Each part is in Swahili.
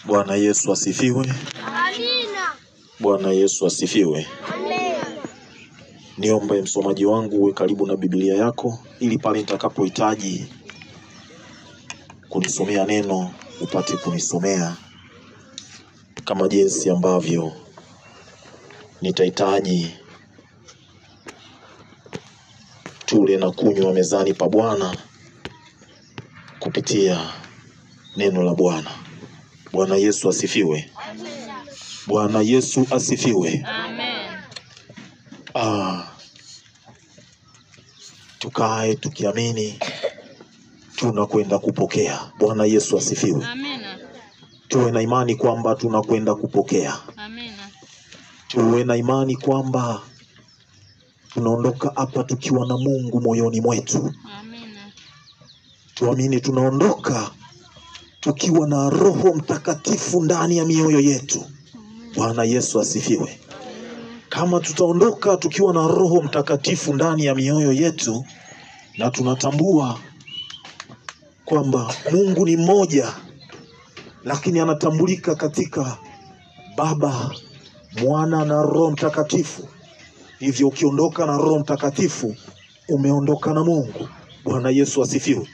Bwana Yesu asifiwe. Amina. Bwana Yesu asifiwe. Amen. Niombe msomaji wangu uwe karibu na Biblia yako ili pale nitakapohitaji kunisomea neno upate kunisomea kama jinsi ambavyo nitahitaji tule na kunywa mezani pa Bwana kupitia neno la Bwana. Bwana Yesu asifiwe. Bwana Yesu asifiwe. Amen. Tukae tukiamini tunakwenda kupokea. Bwana Yesu asifiwe. Amina. Tuwe na imani kwamba tunakwenda kupokea. Amina. Tuwe na imani kwamba tunaondoka hapa tukiwa na Mungu moyoni mwetu. Amina. Tuamini tunaondoka tukiwa na Roho Mtakatifu ndani ya mioyo yetu. Bwana Yesu asifiwe. Kama tutaondoka tukiwa na Roho Mtakatifu ndani ya mioyo yetu na tunatambua kwamba Mungu ni mmoja, lakini anatambulika katika Baba, Mwana na Roho Mtakatifu. Hivyo ukiondoka na Roho Mtakatifu umeondoka na Mungu. Bwana Yesu asifiwe.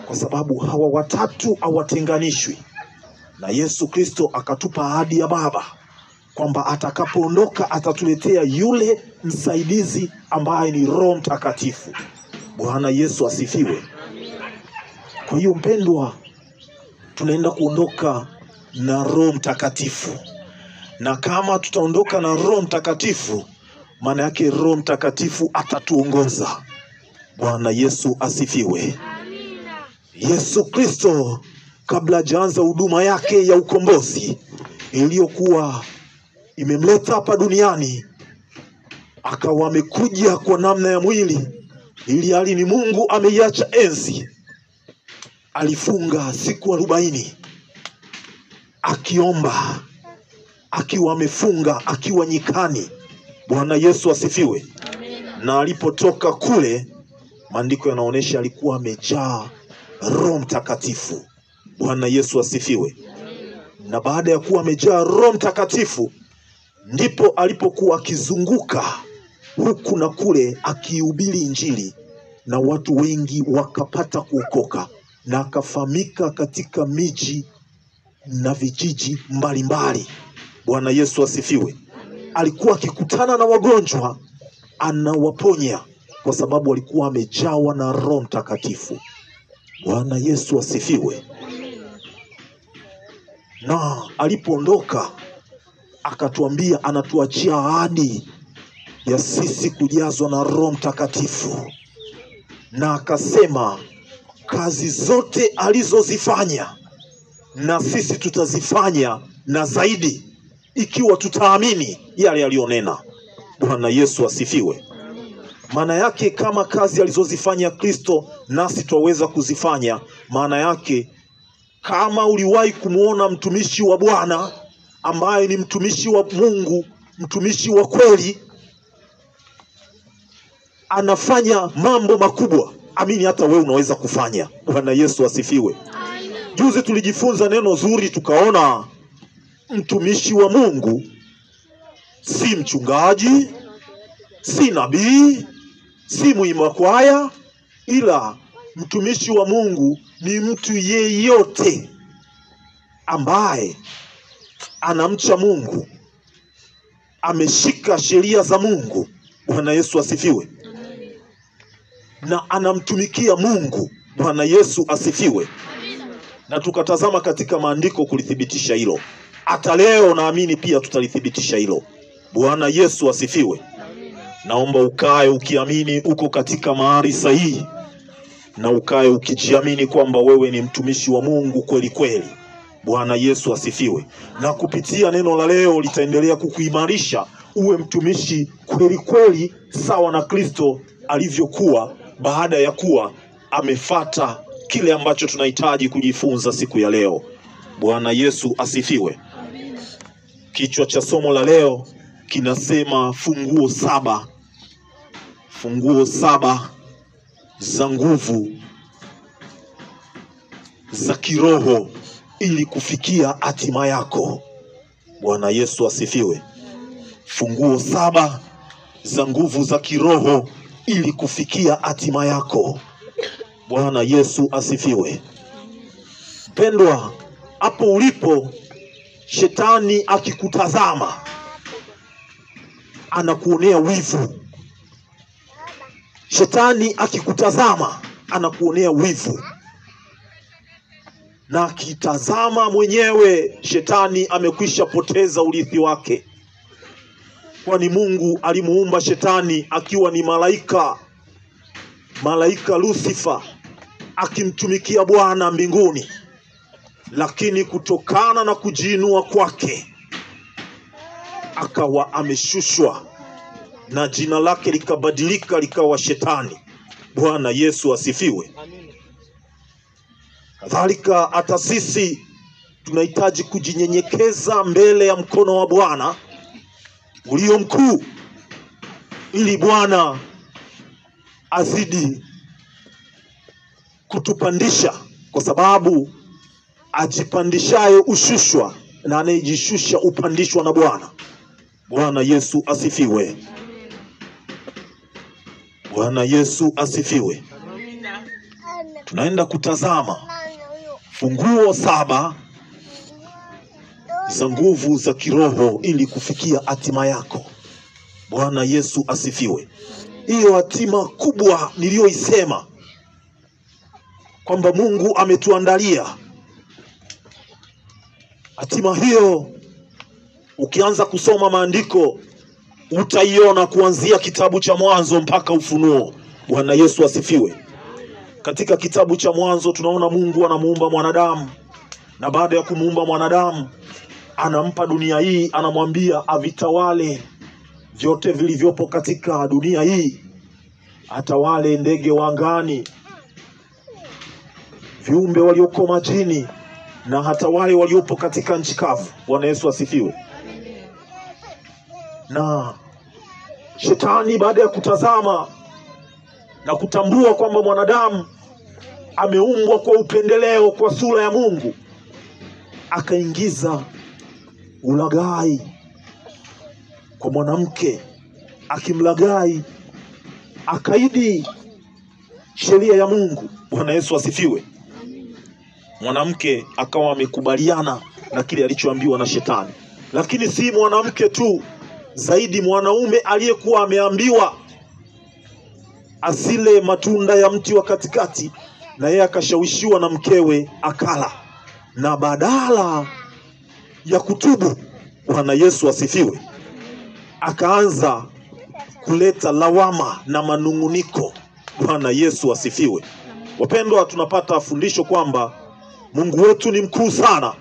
Kwa sababu hawa watatu hawatenganishwi. Na Yesu Kristo akatupa ahadi ya Baba kwamba atakapoondoka atatuletea yule msaidizi ambaye ni Roho Mtakatifu. Bwana Yesu asifiwe. Kwa hiyo mpendwa, tunaenda kuondoka na Roho Mtakatifu. Na kama tutaondoka na Roho Mtakatifu, maana yake Roho Mtakatifu atatuongoza. Bwana Yesu asifiwe. Yesu Kristo kabla hajaanza huduma yake ya ukombozi iliyokuwa imemleta hapa duniani, akawa amekuja kwa namna ya mwili, ili hali ni Mungu ameiacha enzi. Alifunga siku 40 akiomba, akiwa amefunga, akiwa nyikani. Bwana Yesu asifiwe. Na alipotoka kule, maandiko yanaonyesha alikuwa amejaa Roho Mtakatifu. Bwana Yesu asifiwe. Na baada ya kuwa amejaa Roho Mtakatifu, ndipo alipokuwa akizunguka huku na kule akihubiri Injili, na watu wengi wakapata kuokoka, na akafahamika katika miji na vijiji mbalimbali. Bwana Yesu asifiwe. Alikuwa akikutana na wagonjwa anawaponya kwa sababu alikuwa amejawa na Roho Mtakatifu. Bwana Yesu asifiwe. Na alipoondoka akatuambia anatuachia ahadi ya sisi kujazwa na Roho Mtakatifu. Na akasema kazi zote alizozifanya na sisi tutazifanya na zaidi, ikiwa tutaamini yale aliyonena. Bwana Yesu asifiwe. Maana yake kama kazi alizozifanya Kristo nasi twaweza kuzifanya. Maana yake kama uliwahi kumuona mtumishi wa Bwana ambaye ni mtumishi wa Mungu, mtumishi wa kweli, anafanya mambo makubwa, amini hata wewe unaweza kufanya. Bwana Yesu asifiwe. Juzi tulijifunza neno zuri, tukaona mtumishi wa Mungu si mchungaji, si nabii, si mwimba kwaya, ila mtumishi wa Mungu ni mtu yeyote ambaye anamcha Mungu, ameshika sheria za Mungu. Bwana Yesu asifiwe. Na anamtumikia Mungu. Bwana Yesu asifiwe. Na tukatazama katika maandiko kulithibitisha hilo. Hata leo naamini pia tutalithibitisha hilo. Bwana Yesu asifiwe. Naomba ukae ukiamini uko katika mahali sahihi, na ukae ukijiamini kwamba wewe ni mtumishi wa Mungu kweli kweli. Bwana Yesu asifiwe. Na kupitia neno la leo litaendelea kukuimarisha uwe mtumishi kweli kweli, sawa na Kristo alivyokuwa baada ya kuwa amefata kile ambacho tunahitaji kujifunza siku ya leo. Bwana Yesu asifiwe. Kichwa cha somo la leo kinasema funguo 7. Funguo 7 za nguvu za kiroho ili kufikia hatima yako. Bwana Yesu asifiwe. Funguo 7 za nguvu za kiroho ili kufikia hatima yako. Bwana Yesu asifiwe. Pendwa, hapo ulipo, shetani akikutazama anakuonea wivu. Shetani akikutazama anakuonea wivu. Na akitazama mwenyewe, shetani amekwisha poteza urithi wake. Kwani Mungu alimuumba shetani akiwa ni malaika Lucifer, akimtumikia Bwana mbinguni. Lakini kutokana na kujiinua kwake, akawa ameshushwa na jina lake likabadilika likawa Shetani. Bwana Yesu asifiwe. Kadhalika hata sisi tunahitaji kujinyenyekeza mbele ya mkono wa Bwana ulio mkuu, ili Bwana azidi kutupandisha, kwa sababu ajipandishaye ushushwa, na anayejishusha upandishwa na Bwana. Bwana Yesu asifiwe. Bwana Yesu asifiwe. Tunaenda kutazama funguo 7 za nguvu za kiroho ili kufikia hatima yako. Bwana Yesu asifiwe. Hiyo hatima kubwa niliyoisema kwamba Mungu ametuandalia, hatima hiyo ukianza kusoma maandiko utaiona kuanzia kitabu cha Mwanzo mpaka Ufunuo. Bwana Yesu asifiwe. Katika kitabu cha Mwanzo tunaona Mungu anamuumba mwanadamu, na baada ya kumuumba mwanadamu anampa dunia hii, anamwambia avitawale vyote vilivyopo katika dunia hii, atawale ndege wa angani, viumbe walioko majini, na hata wale waliopo katika nchi kavu. Bwana Yesu asifiwe. Na shetani baada ya kutazama na kutambua kwamba mwanadamu ameumbwa kwa upendeleo kwa sura ya Mungu, akaingiza ulaghai kwa mwanamke, akimlaghai, akaidi sheria ya Mungu. Bwana Yesu asifiwe. Mwanamke akawa amekubaliana na kile alichoambiwa na shetani. Lakini si mwanamke tu, zaidi mwanaume aliyekuwa ameambiwa asile matunda ya mti wa katikati, na yeye akashawishiwa na mkewe akala, na badala ya kutubu, Bwana Yesu asifiwe, akaanza kuleta lawama na manunguniko. Bwana Yesu asifiwe. Wapendwa, tunapata fundisho kwamba Mungu wetu ni mkuu sana,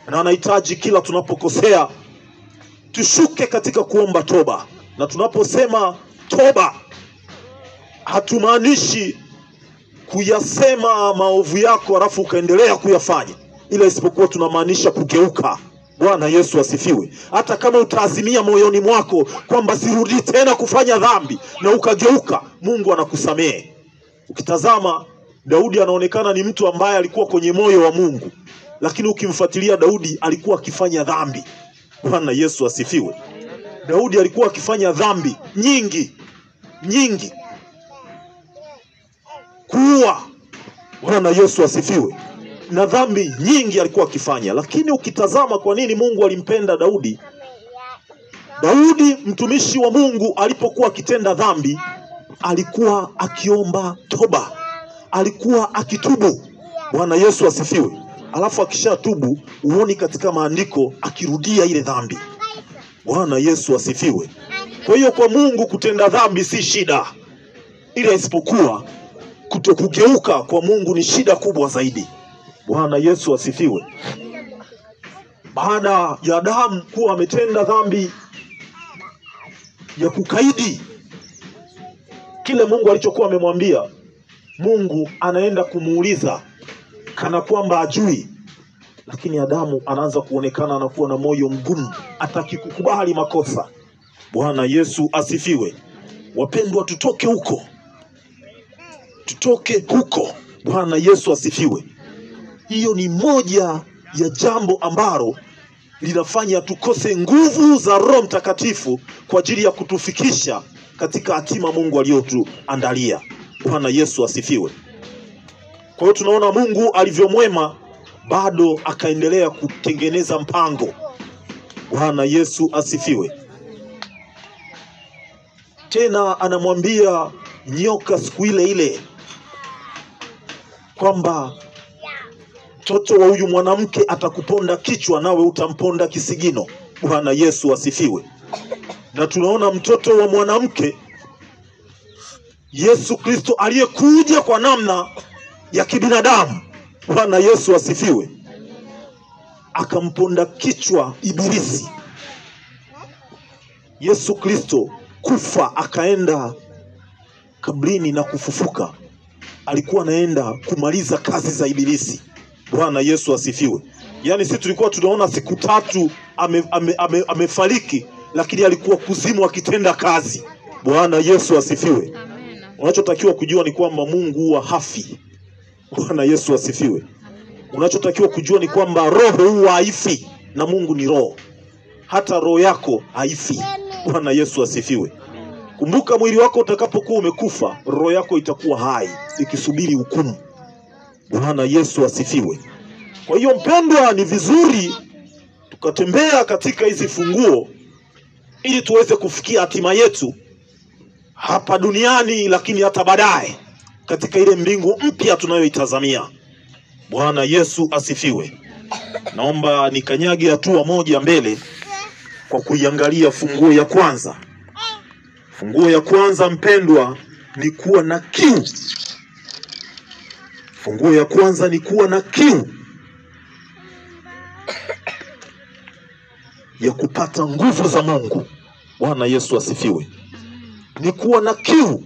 na anahitaji kila tunapokosea tushuke katika kuomba toba. Na tunaposema toba, hatumaanishi kuyasema maovu yako halafu ukaendelea kuyafanya, ila isipokuwa tunamaanisha kugeuka. Bwana Yesu asifiwe. Hata kama utaazimia moyoni mwako kwamba sirudi tena kufanya dhambi, na ukageuka, Mungu anakusamehe. Ukitazama Daudi anaonekana ni mtu ambaye alikuwa kwenye moyo wa Mungu, lakini ukimfuatilia Daudi alikuwa akifanya dhambi. Bwana Yesu asifiwe. Daudi alikuwa akifanya dhambi nyingi, kuua. Bwana Yesu asifiwe. Na dhambi nyingi alikuwa akifanya. Lakini ukitazama kwa nini Mungu alimpenda Daudi, Daudi mtumishi wa Mungu alipokuwa akitenda dhambi, alikuwa akiomba toba, alikuwa akitubu. Bwana Yesu asifiwe. Alafu akishatubu, uoni katika maandiko akirudia ile dhambi. Bwana Yesu asifiwe. Kwa hiyo kwa Mungu kutenda dhambi si shida, ila isipokuwa kutokugeuka kwa Mungu ni shida kubwa zaidi. Bwana Yesu asifiwe. Baada ya Adamu kuwa ametenda dhambi ya kukaidi kile Mungu alichokuwa amemwambia, Mungu anaenda kumuuliza kana kwamba ajui. Lakini Adamu anaanza kuonekana anakuwa na moyo mgumu, hataki kukubali makosa. Bwana Yesu asifiwe. Wapendwa, tutoke huko. Bwana Yesu asifiwe. Hiyo ni moja ya jambo ambalo linafanya tukose nguvu za Roho Mtakatifu kwa ajili ya kutufikisha katika hatima Mungu aliyotuandalia. Bwana Yesu asifiwe. Kwa hiyo tunaona Mungu alivyomwema, bado akaendelea kutengeneza mpango. Bwana Yesu asifiwe. Tena anamwambia nyoka siku ile ile kwamba mtoto wa huyu mwanamke atakuponda kichwa, nawe utamponda kisigino. Bwana Yesu asifiwe. Na tunaona mtoto wa mwanamke Yesu Kristo aliyekuja kwa namna ya kibinadamu. Bwana Yesu asifiwe. Akamponda kichwa Ibilisi. Yesu Kristo kufa akaenda kabrini na kufufuka. Alikuwa anaenda kumaliza kazi za Ibilisi. Bwana Yesu asifiwe. Yaani sisi tulikuwa tunaona siku 3 amefariki, lakini alikuwa kuzimu akitenda kazi. Bwana Yesu asifiwe. Amen. Unachotakiwa kujua ni kwamba Mungu huwa hafi. Bwana Yesu asifiwe. Unachotakiwa kujua ni kwamba roho huwa haifi, na Mungu ni roho. Hata roho yako haifi. Bwana Yesu asifiwe. Kumbuka, mwili wako utakapokuwa umekufa, roho yako itakuwa hai ikisubiri hukumu. Bwana Yesu asifiwe. Kwa hiyo mpendwa, ni vizuri tukatembea katika hizi funguo ili tuweze kufikia hatima yetu hapa duniani, lakini hata baadaye katika ile mbingu mpya tunayoitazamia. Bwana Yesu asifiwe. Naomba nikanyage hatua moja mbele kwa kuiangalia funguo ya kwanza. Funguo ya kwanza mpendwa ni kuwa na kiu. Funguo ya kwanza ni kuwa na kiu ya kupata nguvu za Mungu. Bwana Yesu asifiwe. Ni kuwa na kiu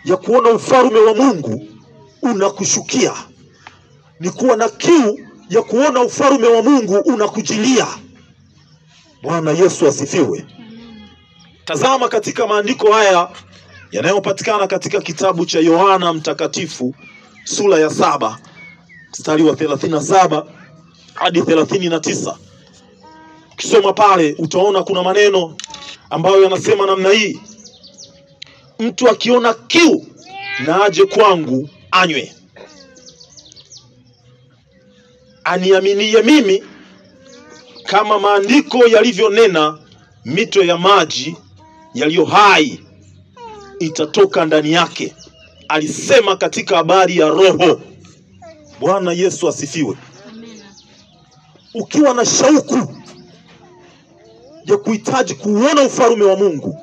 ya kuona ufalme wa Mungu unakushukia. Ni kuwa na kiu ya kuona ufalme wa Mungu unakujilia. Bwana Yesu asifiwe. Tazama katika maandiko haya yanayopatikana katika kitabu cha Yohana Mtakatifu sura ya 7 mstari wa 37 hadi 39. Ukisoma pale utaona kuna maneno ambayo yanasema namna hii: mtu akiona kiu na aje kwangu anywe. Aniaminie mimi, kama maandiko yalivyonena, mito ya maji yaliyo hai itatoka ndani yake. Alisema katika habari ya roho. Bwana Yesu asifiwe. Ukiwa na shauku ya kuhitaji kuona ufalme wa Mungu,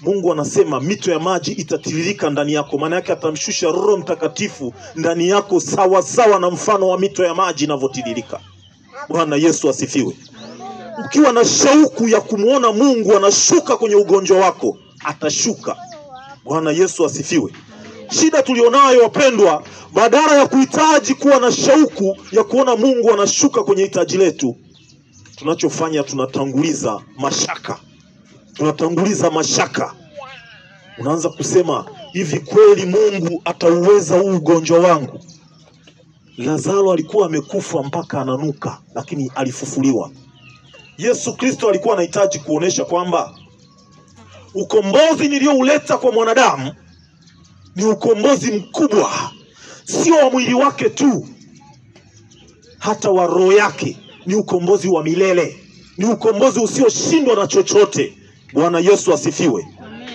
Mungu anasema mito ya maji itatiririka ndani yako. Maana yake atamshusha Roho Mtakatifu ndani yako sawa sawa na mfano wa mito ya maji inavyotiririka. Bwana Yesu asifiwe. Ukiwa na shauku ya kumuona Mungu anashuka kwenye ugonjwa wako, atashuka. Bwana Yesu asifiwe. Shida tulionayo wapendwa, badala ya kuhitaji kuwa na shauku ya kuona Mungu anashuka kwenye hitaji letu, tunachofanya tunatanguliza mashaka. Tunatanguliza mashaka. Unaanza kusema, hivi kweli Mungu atauweza huu ugonjwa wangu? Lazaro alikuwa amekufa mpaka ananuka, lakini alifufuliwa. Yesu Kristo alikuwa anahitaji kuonesha kwamba ukombozi niliouleta kwa mwanadamu ni ukombozi mkubwa, sio wa mwili wake tu, hata wa roho yake. Ni ukombozi wa milele, ni ukombozi usioshindwa na chochote. Bwana Yesu asifiwe.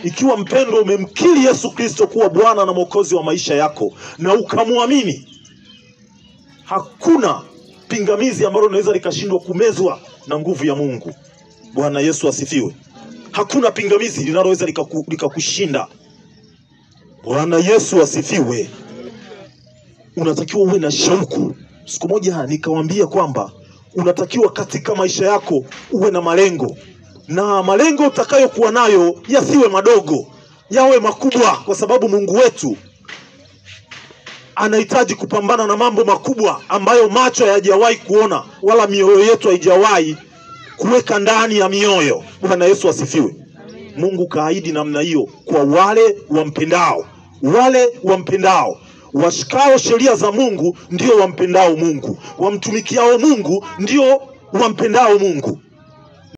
Ikiwa mpendo umemkiri Yesu Kristo kuwa Bwana na Mwokozi wa maisha yako na ukamwamini, hakuna pingamizi ambalo linaweza likashindwa kumezwa na nguvu ya Mungu. Bwana Yesu asifiwe. Hakuna pingamizi linaloweza likakushinda. Bwana Yesu asifiwe. Unatakiwa uwe na shauku. Siku moja nikawaambia kwamba unatakiwa katika maisha yako uwe na malengo, na malengo utakayokuwa nayo yasiwe madogo, yawe makubwa, kwa sababu Mungu wetu anahitaji kupambana na mambo makubwa ambayo macho hayajawahi kuona wala mioyo yetu haijawahi kuweka ndani ya mioyo. Bwana Yesu asifiwe. Mungu kaahidi namna hiyo kwa wale wampendao. Wale wampendao, washikao sheria za Mungu ndio wampendao Mungu, wamtumikiao Mungu ndio wampendao Mungu.